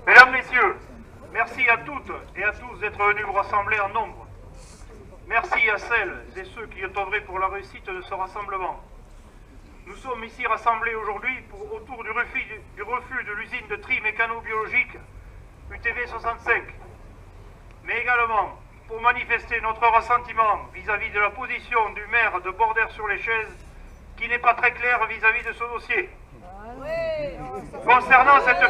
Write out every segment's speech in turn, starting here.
Mesdames, Messieurs, merci à toutes et à tous d'être venus vous rassembler en nombre. Merci à celles et ceux qui ont œuvré pour la réussite de ce rassemblement. Nous sommes ici rassemblés aujourd'hui autour du refus de l'usine de tri mécano-biologique UTV 65, mais également pour manifester notre ressentiment vis-à-vis de la position du maire de Bordères-sur-les-Chaises qui n'est pas très claire vis-à-vis de ce dossier. Concernant cette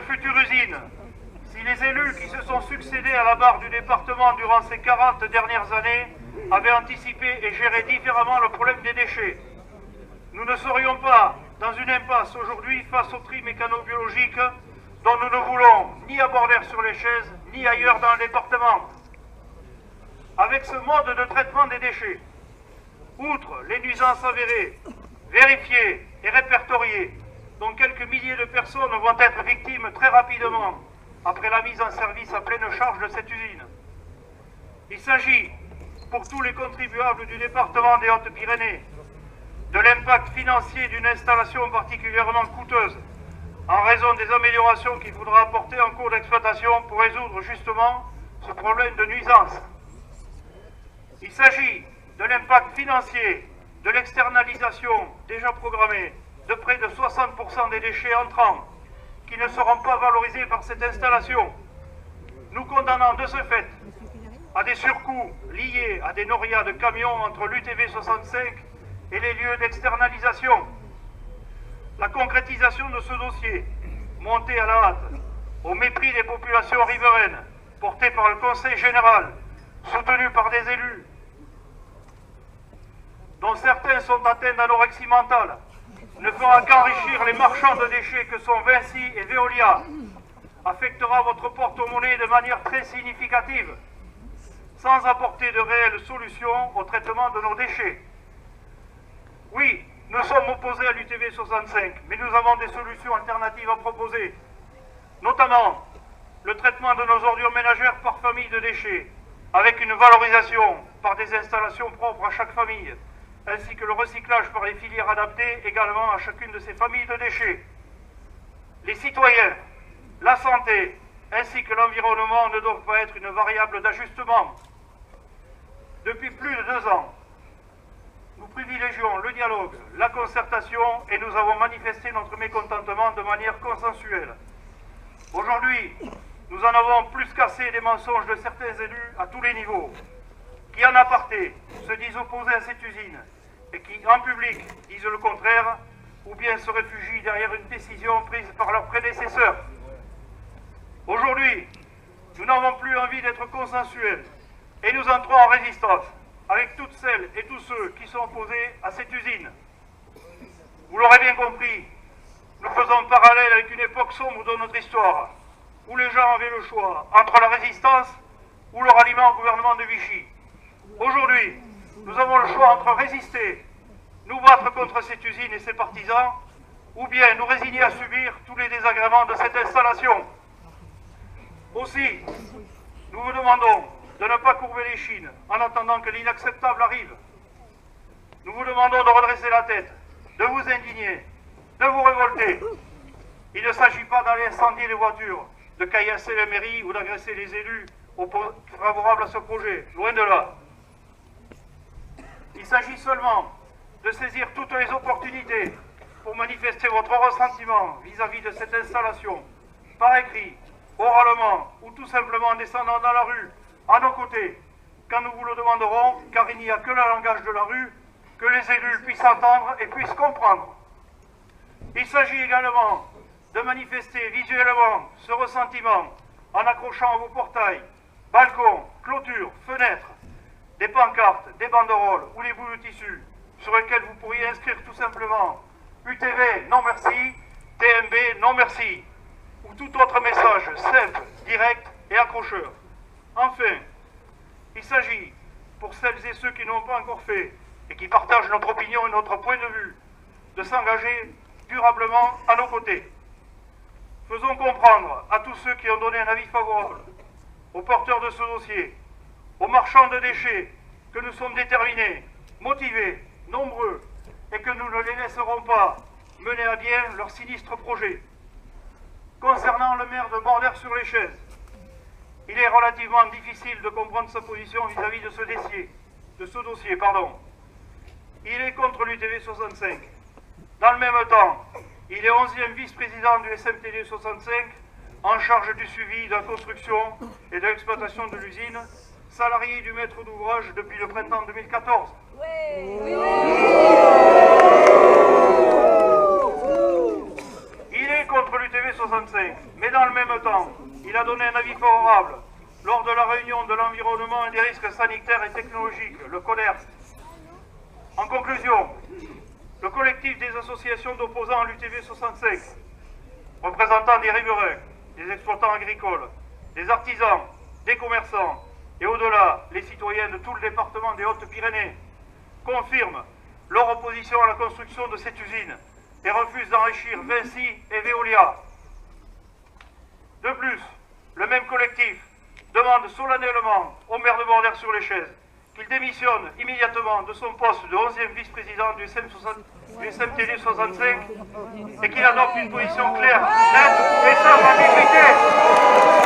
future usine, si les élus qui se sont succédés à la barre du département durant ces 40 dernières années avaient anticipé et géré différemment le problème des déchets, nous ne serions pas dans une impasse aujourd'hui face au tri mécano-biologique dont nous ne voulons ni à Bordères-sur-les-Chaises ni ailleurs dans le département. Avec ce mode de traitement des déchets, outre les nuisances avérées, vérifiées et répertoriées, dont quelques milliers de personnes vont être victimes très rapidement après la mise en service à pleine charge de cette usine. Il s'agit, pour tous les contribuables du département des Hautes-Pyrénées, de l'impact financier d'une installation particulièrement coûteuse, en raison des améliorations qu'il faudra apporter en cours d'exploitation pour résoudre justement ce problème de nuisance. Il s'agit de l'impact financier de l'externalisation déjà programmée de près de 60% des déchets entrants qui ne seront pas valorisés par cette installation. Nous condamnons de ce fait à des surcoûts liés à des norias de camions entre l'UTV 65 et les lieux d'externalisation. La concrétisation de ce dossier, monté à la hâte, au mépris des populations riveraines, porté par le Conseil général, soutenu par des élus, dont certains sont atteints d'anorexie mentale, ne fera qu'enrichir les marchands de déchets que sont Vinci et Veolia, affectera votre porte-monnaie de manière très significative, sans apporter de réelles solutions au traitement de nos déchets. Oui, nous sommes opposés à l'UTV 65, mais nous avons des solutions alternatives à proposer, notamment le traitement de nos ordures ménagères par famille de déchets, avec une valorisation par des installations propres à chaque famille, ainsi que le recyclage par les filières adaptées également à chacune de ces familles de déchets. Les citoyens, la santé, ainsi que l'environnement ne doivent pas être une variable d'ajustement. Depuis plus de 2 ans, nous privilégions le dialogue, la concertation et nous avons manifesté notre mécontentement de manière consensuelle. Aujourd'hui, nous en avons plus qu'assez des mensonges de certains élus à tous les niveaux, qui en aparté se disent opposés à cette usine et qui en public disent le contraire ou bien se réfugient derrière une décision prise par leurs prédécesseurs. Aujourd'hui, nous n'avons plus envie d'être consensuels et nous entrons en résistance avec toutes celles et tous ceux qui sont opposés à cette usine. Vous l'aurez bien compris, nous faisons parallèle avec une époque sombre de notre histoire, où les gens avaient le choix entre la résistance ou le ralliement au gouvernement de Vichy. Aujourd'hui, nous avons le choix entre résister, nous battre contre cette usine et ses partisans, ou bien nous résigner à subir tous les désagréments de cette installation. Aussi, nous vous demandons de ne pas courber les chines en attendant que l'inacceptable arrive. Nous vous demandons de redresser la tête, de vous indigner, de vous révolter. Il ne s'agit pas d'aller incendier les voitures, de caillasser les mairies ou d'agresser les élus favorables à ce projet, loin de là. Il s'agit seulement de saisir toutes les opportunités pour manifester votre ressentiment vis-à-vis de cette installation, par écrit, oralement ou tout simplement en descendant dans la rue, à nos côtés, quand nous vous le demanderons, car il n'y a que le langage de la rue que les élus puissent entendre et puissent comprendre. Il s'agit également de manifester visuellement ce ressentiment en accrochant à vos portails, balcons, clôtures, fenêtres, des pancartes, des banderoles ou des bouts de tissu sur lesquels vous pourriez inscrire tout simplement UTV non merci, TMB non merci, ou tout autre message simple, direct et accrocheur. Enfin, il s'agit, pour celles et ceux qui n'ont pas encore fait et qui partagent notre opinion et notre point de vue, de s'engager durablement à nos côtés. Faisons comprendre à tous ceux qui ont donné un avis favorable, aux porteurs de ce dossier, aux marchands de déchets que nous sommes déterminés, motivés, nombreux, et que nous ne les laisserons pas mener à bien leur sinistre projet. Concernant le maire de Bordères-sur-les-Chèzes, il est relativement difficile de comprendre sa position vis-à-vis de ce dossier. Il est contre l'UTV 65. Dans le même temps, il est 11e vice-président du SMTD 65, en charge du suivi de la construction et de l'exploitation de l'usine, salarié du maître d'ouvrage depuis le printemps 2014. Il est contre l'UTV 65, mais dans le même temps, il a donné un avis favorable lors de la réunion de l'environnement et des risques sanitaires et technologiques, le CODERST. En conclusion, le collectif des associations d'opposants à l'UTV 65, représentant des riverains, des exploitants agricoles, des artisans, des commerçants et au-delà, les citoyens de tout le département des Hautes-Pyrénées, confirment leur opposition à la construction de cette usine et refusent d'enrichir Vinci et Veolia. De plus, le même collectif demande solennellement au maire de Bordères-sur-les-Chèzes qu'il démissionne immédiatement de son poste de 11e vice-président du SMTD 65 et qu'il adopte une position claire, nette et sans ambiguïté.